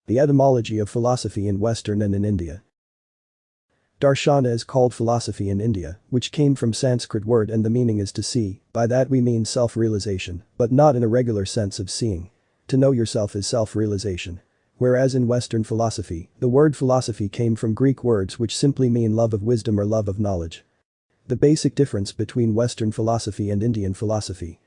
The etymology of philosophy in Western and in India. Darshana is called philosophy in India, which came from Sanskrit word and the meaning is to see, by that we mean self-realization, but not in a regular sense of seeing. To know yourself is self-realization. Whereas in Western philosophy, the word philosophy came from Greek words which simply mean love of wisdom or love of knowledge. The basic difference between Western philosophy and Indian philosophy.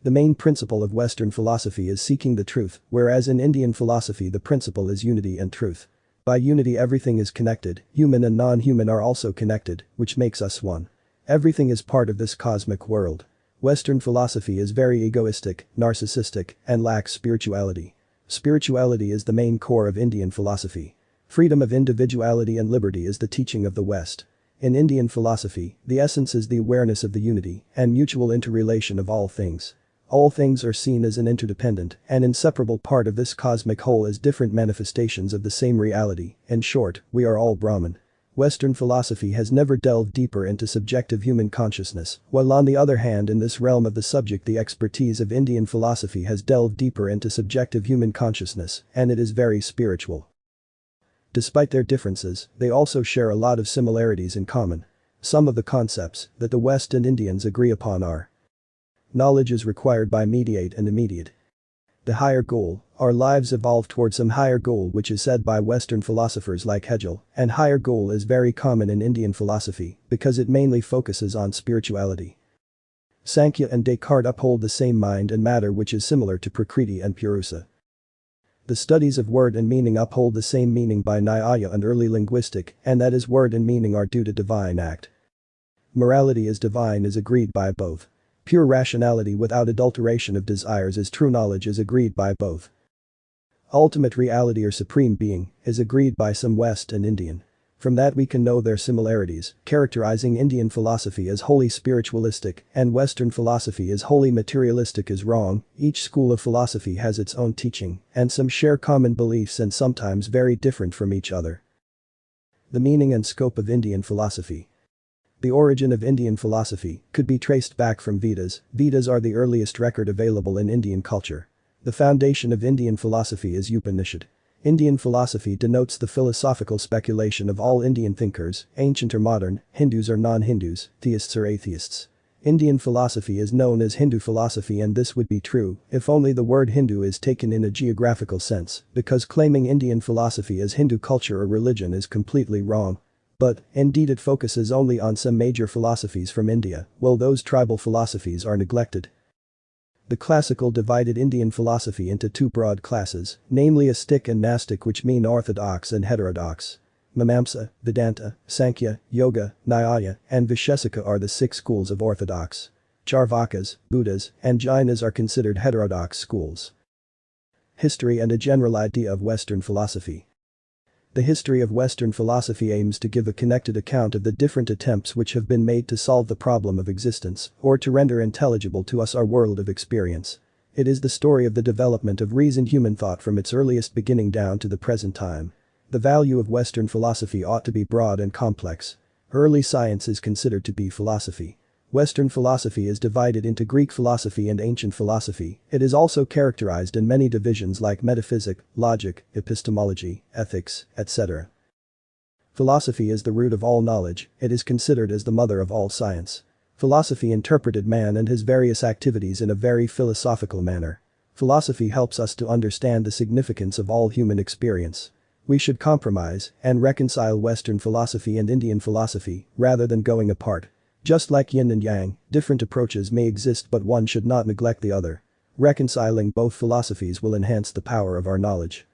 The main principle of Western philosophy is seeking the truth, whereas in Indian philosophy the principle is unity and truth. By unity everything is connected, human and non-human are also connected, which makes us one. Everything is part of this cosmic world. Western philosophy is very egoistic, narcissistic, and lacks spirituality. Spirituality is the main core of Indian philosophy. Freedom of individuality and liberty is the teaching of the West. In Indian philosophy, the essence is the awareness of the unity and mutual interrelation of all things. All things are seen as an interdependent and inseparable part of this cosmic whole as different manifestations of the same reality. In short, we are all Brahman. Western philosophy has never delved deeper into subjective human consciousness, while on the other hand in this realm of the subject the expertise of Indian philosophy has delved deeper into subjective human consciousness, and it is very spiritual. Despite their differences, they also share a lot of similarities in common. Some of the concepts that the West and Indians agree upon are: knowledge is required by mediate and immediate. The higher goal, our lives evolve towards some higher goal which is said by Western philosophers like Hegel, and higher goal is very common in Indian philosophy because it mainly focuses on spirituality. Sankhya and Descartes uphold the same mind and matter which is similar to Prakriti and Purusa. The studies of word and meaning uphold the same meaning by Nyaya and early linguistic, and that is word and meaning are due to divine act. Morality is divine is agreed by both. Pure rationality without adulteration of desires is true knowledge is agreed by both. Ultimate reality or supreme being is agreed by some West and Indian. From that we can know their similarities, characterizing Indian philosophy as wholly spiritualistic and Western philosophy as wholly materialistic is wrong. Each school of philosophy has its own teaching, and some share common beliefs and sometimes very different from each other. The meaning and scope of Indian philosophy. The origin of Indian philosophy could be traced back from Vedas. Vedas are the earliest record available in Indian culture. The foundation of Indian philosophy is Upanishad. Indian philosophy denotes the philosophical speculation of all Indian thinkers, ancient or modern, Hindus or non-Hindus, theists or atheists. Indian philosophy is known as Hindu philosophy, and this would be true if only the word Hindu is taken in a geographical sense, because claiming Indian philosophy as Hindu culture or religion is completely wrong. But, indeed it focuses only on some major philosophies from India, while those tribal philosophies are neglected. The classical divided Indian philosophy into two broad classes, namely Astic and Nastic, which mean orthodox and heterodox. Mimamsa, Vedanta, Sankhya, Yoga, Nyaya, and Vaisheshika are the 6 schools of orthodox. Charvakas, Buddhas, and Jainas are considered heterodox schools. History and a general idea of Western philosophy. The history of Western philosophy aims to give a connected account of the different attempts which have been made to solve the problem of existence, or to render intelligible to us our world of experience. It is the story of the development of reasoned human thought from its earliest beginning down to the present time. The value of Western philosophy ought to be broad and complex. Early science is considered to be philosophy. Western philosophy is divided into Greek philosophy and ancient philosophy. It is also characterized in many divisions like metaphysic, logic, epistemology, ethics, etc. Philosophy is the root of all knowledge. It is considered as the mother of all science. Philosophy interpreted man and his various activities in a very philosophical manner. Philosophy helps us to understand the significance of all human experience. We should compromise and reconcile Western philosophy and Indian philosophy rather than going apart. Just like yin and yang, different approaches may exist, but one should not neglect the other. Reconciling both philosophies will enhance the power of our knowledge.